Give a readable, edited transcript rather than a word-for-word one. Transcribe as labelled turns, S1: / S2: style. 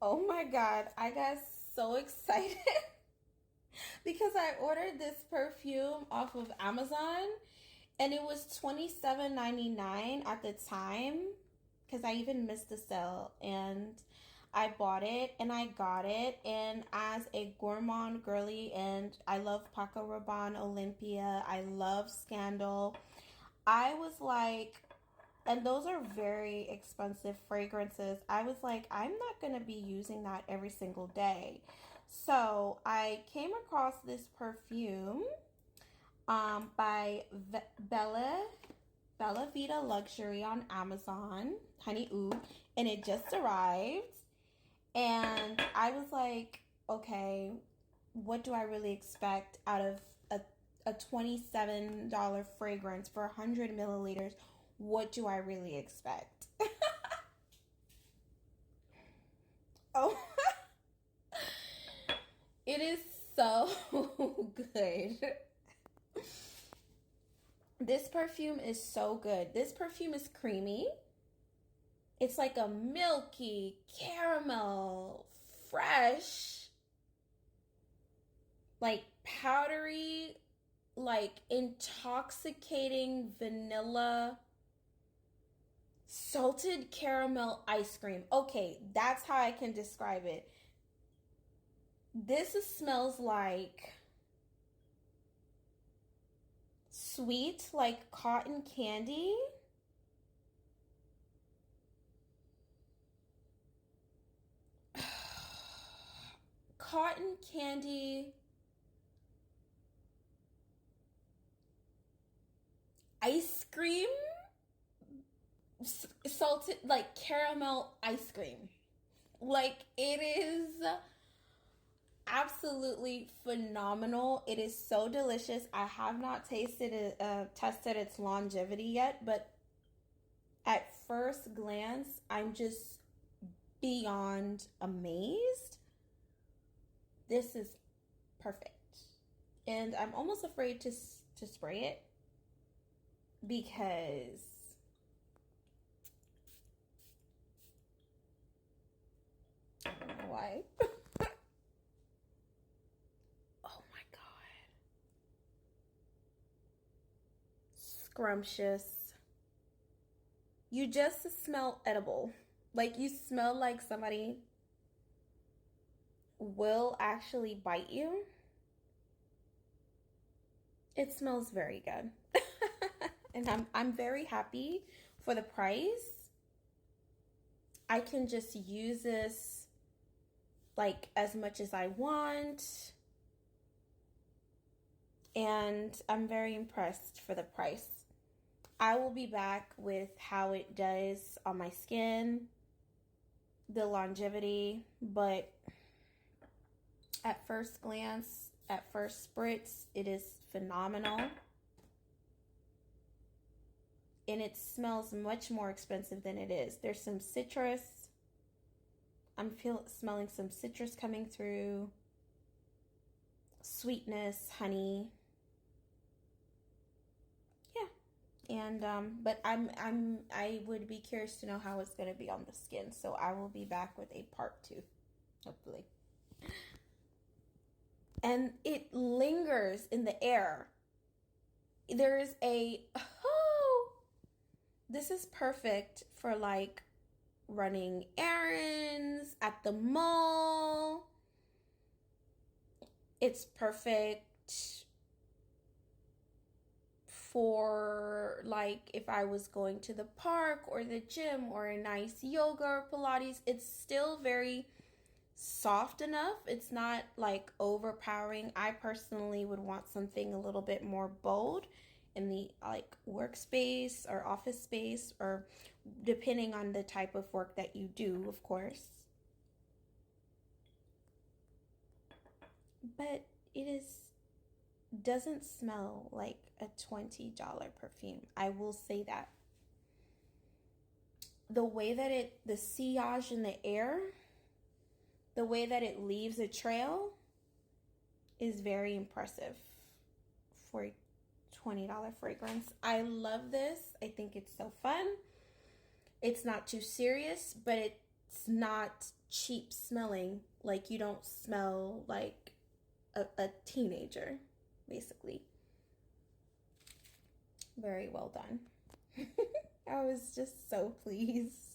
S1: Oh my God, I got so excited because I ordered this perfume off of Amazon and it was $27.99 at the time because I even missed the sale and I bought it and I got it. And as a gourmand girly, and I love Paco Rabanne, Olympia, I love Scandal, I was like, and those are very expensive fragrances. I was like, I'm not going to be using that every single day. So I came across this perfume by BellaVita Luxury on Amazon, Honey Oud, and it just arrived. And I was like, okay, what do I really expect out of a $27 fragrance for 100 milliliters? What do I really expect? Oh, it is so good. This perfume is so good. This perfume is creamy. It's like a milky caramel, fresh, like powdery, like intoxicating vanilla salted caramel ice cream. Okay, that's how I can describe it. This smells like sweet, like cotton candy. Cotton candy ice cream, salted like caramel ice cream. Like it is absolutely phenomenal. It is so delicious. I have not tested its longevity yet, but at first glance, I'm just beyond amazed. This is perfect, and I'm almost afraid to spray it because I don't know why. Oh my God. Scrumptious. You just smell edible. Like you smell like somebody will actually bite you. It smells very good. And I'm very happy for the price. I can just use this like as much as I want. And I'm very impressed for the price. I will be back with how it does on my skin, the longevity, but at first glance, at first spritz, it is phenomenal. And it smells much more expensive than it is. There's some citrus. Smelling some citrus coming through. Sweetness, honey. Yeah. And but I would be curious to know how it's gonna be on the skin. So I will be back with a part 2, hopefully. And it lingers in the air. There's a this is perfect for like running errands at the mall. It's perfect for like if I was going to the park or the gym or a nice yoga or Pilates. It's still very soft enough. It's not like overpowering. I personally would want something a little bit more bold in the like workspace or office space, or depending on the type of work that you do, of course. But it is doesn't smell like a $20 perfume. I will say that. The way that the sillage in the air, the way that it leaves a trail is very impressive for a $20 fragrance. I love this. I think it's so fun. It's not too serious, but it it's not cheap smelling. Like, you don't smell like a teenager, basically. Very well done. I was just so pleased.